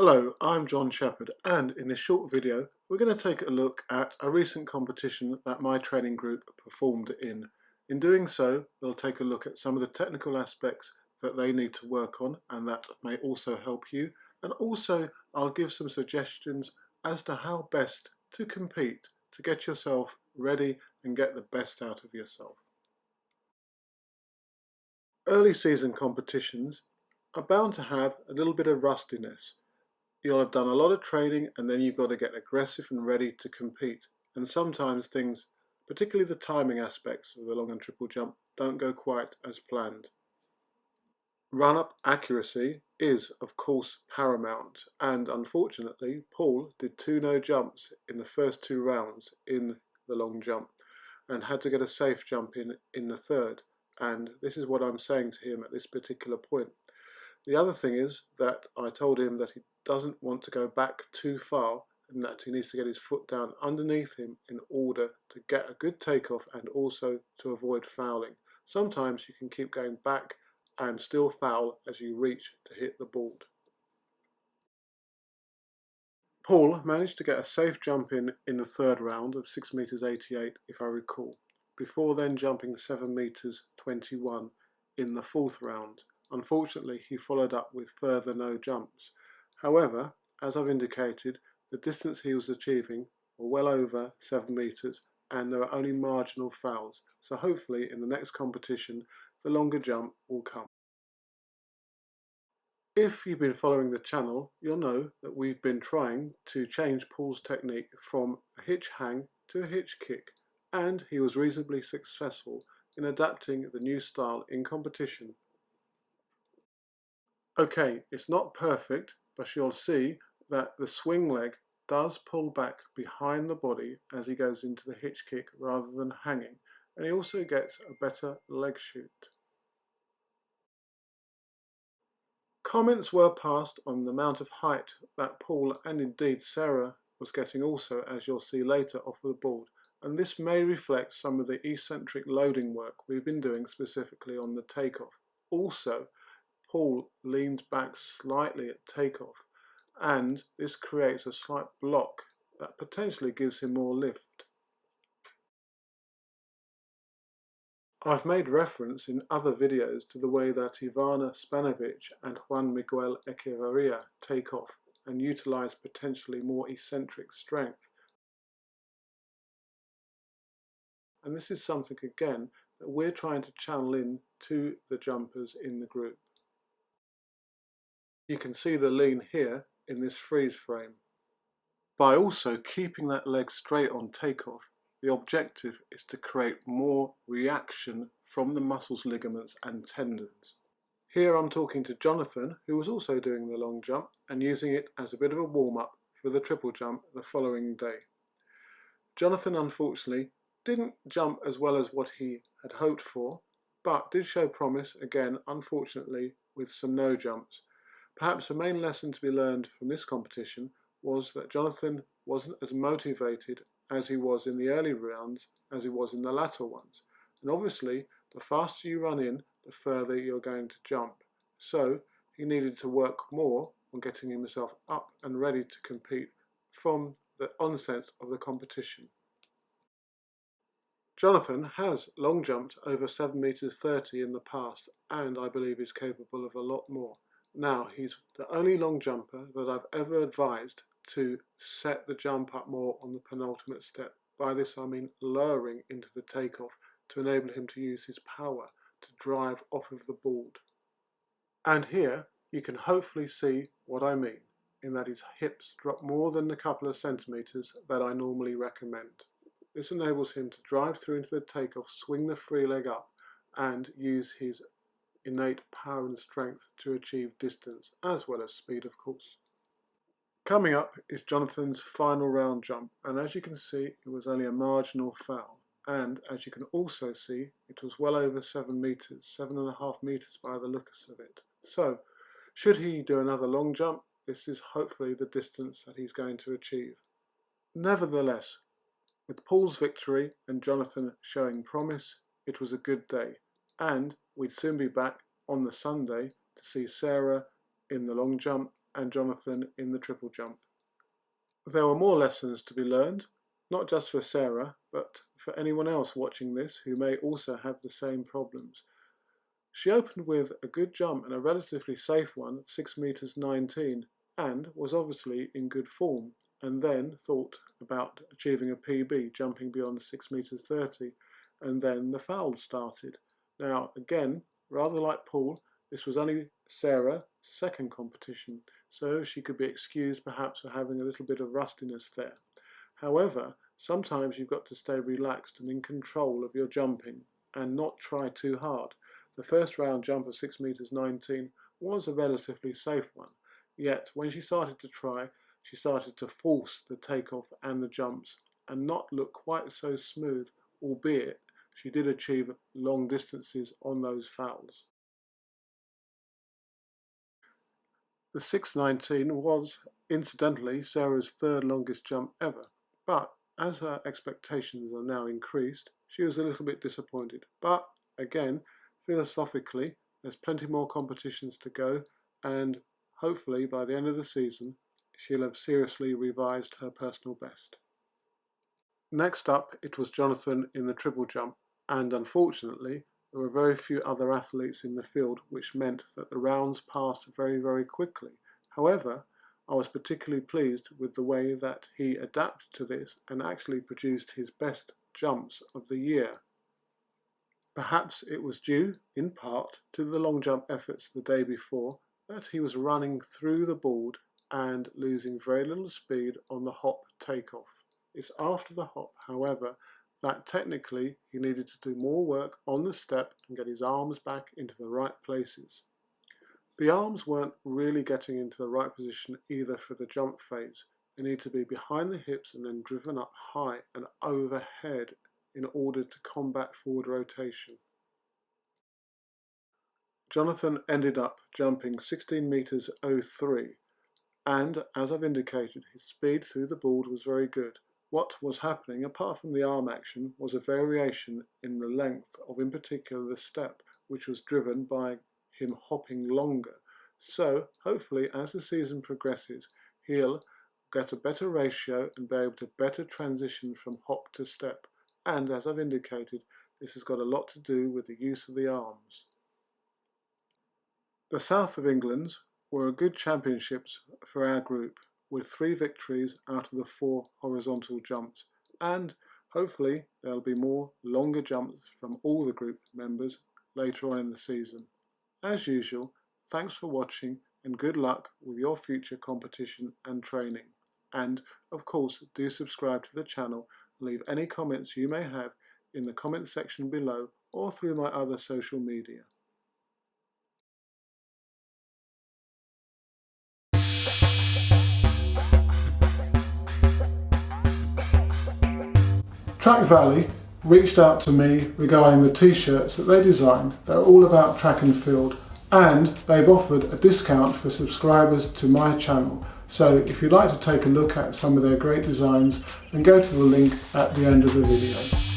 Hello, I'm John Shepherd, and in this short video we're going to take a look at a recent competition that my training group performed in. In doing so, we'll take a look at some of the technical aspects that they need to work on and that may also help you, and also I'll give some suggestions as to how best to compete to get yourself ready and get the best out of yourself. Early season competitions are bound to have a little bit of rustiness. You'll have done a lot of training and then you've got to get aggressive and ready to compete. And sometimes things, particularly the timing aspects of the long and triple jump, don't go quite as planned. Run-up accuracy is, of course, paramount, and unfortunately Paul did 2 no jumps in the first 2 rounds in the long jump and had to get a safe jump in the third, and this is what I'm saying to him at this particular point. The other thing is that I told him that he doesn't want to go back too far and that he needs to get his foot down underneath him in order to get a good takeoff and also to avoid fouling. Sometimes you can keep going back and still foul as you reach to hit the board. Paul managed to get a safe jump in the third round of 6 meters 88 if I recall, before then jumping 7 meters 21 in the fourth round. Unfortunately, he followed up with further no jumps. However, as I've indicated, the distance he was achieving were well over 7 meters and there are only marginal fouls. So hopefully in the next competition, the longer jump will come. If you've been following the channel, you'll know that we've been trying to change Paul's technique from a hitch hang to a hitch kick, and he was reasonably successful in adapting the new style in competition. Okay, it's not perfect, but you'll see that the swing leg does pull back behind the body as he goes into the hitch kick rather than hanging, and he also gets a better leg shoot. Comments were passed on the amount of height that Paul and indeed Sarah was getting also, as you'll see later, off of the board, and this may reflect some of the eccentric loading work we've been doing specifically on the takeoff. Also, Paul leans back slightly at takeoff, and this creates a slight block that potentially gives him more lift. I've made reference in other videos to the way that Ivana Spanovic and Juan Miguel Echevarria take off and utilize potentially more eccentric strength. And this is something again that we're trying to channel in to the jumpers in the group. You can see the lean here in this freeze frame. By also keeping that leg straight on takeoff, the objective is to create more reaction from the muscles, ligaments and tendons. Here I'm talking to Jonathan, who was also doing the long jump and using it as a bit of a warm-up for the triple jump the following day. Jonathan unfortunately didn't jump as well as what he had hoped for, but did show promise, again unfortunately with some no jumps. Perhaps the main lesson to be learned from this competition was that Jonathan wasn't as motivated as he was in the early rounds as he was in the latter ones. And obviously, the faster you run in, the further you're going to jump. So he needed to work more on getting himself up and ready to compete from the onset of the competition. Jonathan has long jumped over 7 meters 30 in the past, and I believe is capable of a lot more. Now, he's the only long jumper that I've ever advised to set the jump up more on the penultimate step. By this I mean lowering into the takeoff to enable him to use his power to drive off of the board. And here you can hopefully see what I mean, in that his hips drop more than a couple of centimeters that I normally recommend. This enables him to drive through into the takeoff, swing the free leg up and use his innate power and strength to achieve distance as well as speed, of course. Coming up is Jonathan's final round jump, and as you can see it was only a marginal foul, and as you can also see it was well over 7 meters, 7.5 meters by the looks of it. So should he do another long jump, this is hopefully the distance that he's going to achieve. Nevertheless, with Paul's victory and Jonathan showing promise, it was a good day, and we'd soon be back on the Sunday to see Sarah in the long jump and Jonathan in the triple jump. There were more lessons to be learned, not just for Sarah, but for anyone else watching this who may also have the same problems. She opened with a good jump and a relatively safe one of 6.19 meters and was obviously in good form, and then thought about achieving a PB, jumping beyond 6.30 meters, and then the fouls started. Now again, rather like Paul, this was only Sarah's second competition, so she could be excused perhaps for having a little bit of rustiness there. However, sometimes you've got to stay relaxed and in control of your jumping and not try too hard. The first round jump of 6.19 meters was a relatively safe one, yet when she started to try, she started to force the takeoff and the jumps and not look quite so smooth, albeit she did achieve long distances on those fouls. The 6.19 was, incidentally, Sarah's third longest jump ever, but as her expectations are now increased, she was a little bit disappointed. But again, philosophically, there's plenty more competitions to go, and hopefully by the end of the season, she'll have seriously revised her personal best. Next up, it was Jonathan in the triple jump, and unfortunately, there were very few other athletes in the field, which meant that the rounds passed very, very quickly. However, I was particularly pleased with the way that he adapted to this and actually produced his best jumps of the year. Perhaps it was due, in part, to the long jump efforts the day before, that he was running through the board and losing very little speed on the hop takeoff. It's after the hop, however, that technically he needed to do more work on the step and get his arms back into the right places. The arms weren't really getting into the right position either for the jump phase. They need to be behind the hips and then driven up high and overhead in order to combat forward rotation. Jonathan ended up jumping 16.03 meters, and as I've indicated, his speed through the board was very good. What was happening, apart from the arm action, was a variation in the length of, in particular, the step, which was driven by him hopping longer. So, hopefully, as the season progresses, he'll get a better ratio and be able to better transition from hop to step. And as I've indicated, this has got a lot to do with the use of the arms. The South of England's were good championships for our group, with 3 victories out of the 4 horizontal jumps, and hopefully there'll be more longer jumps from all the group members later on in the season. As usual, thanks for watching and good luck with your future competition and training. And of course, do subscribe to the channel and leave any comments you may have in the comment section below or through my other social media. Track Valley reached out to me regarding the t-shirts that they designed. They're all about track and field, and they've offered a discount for subscribers to my channel. So if you'd like to take a look at some of their great designs, then go to the link at the end of the video.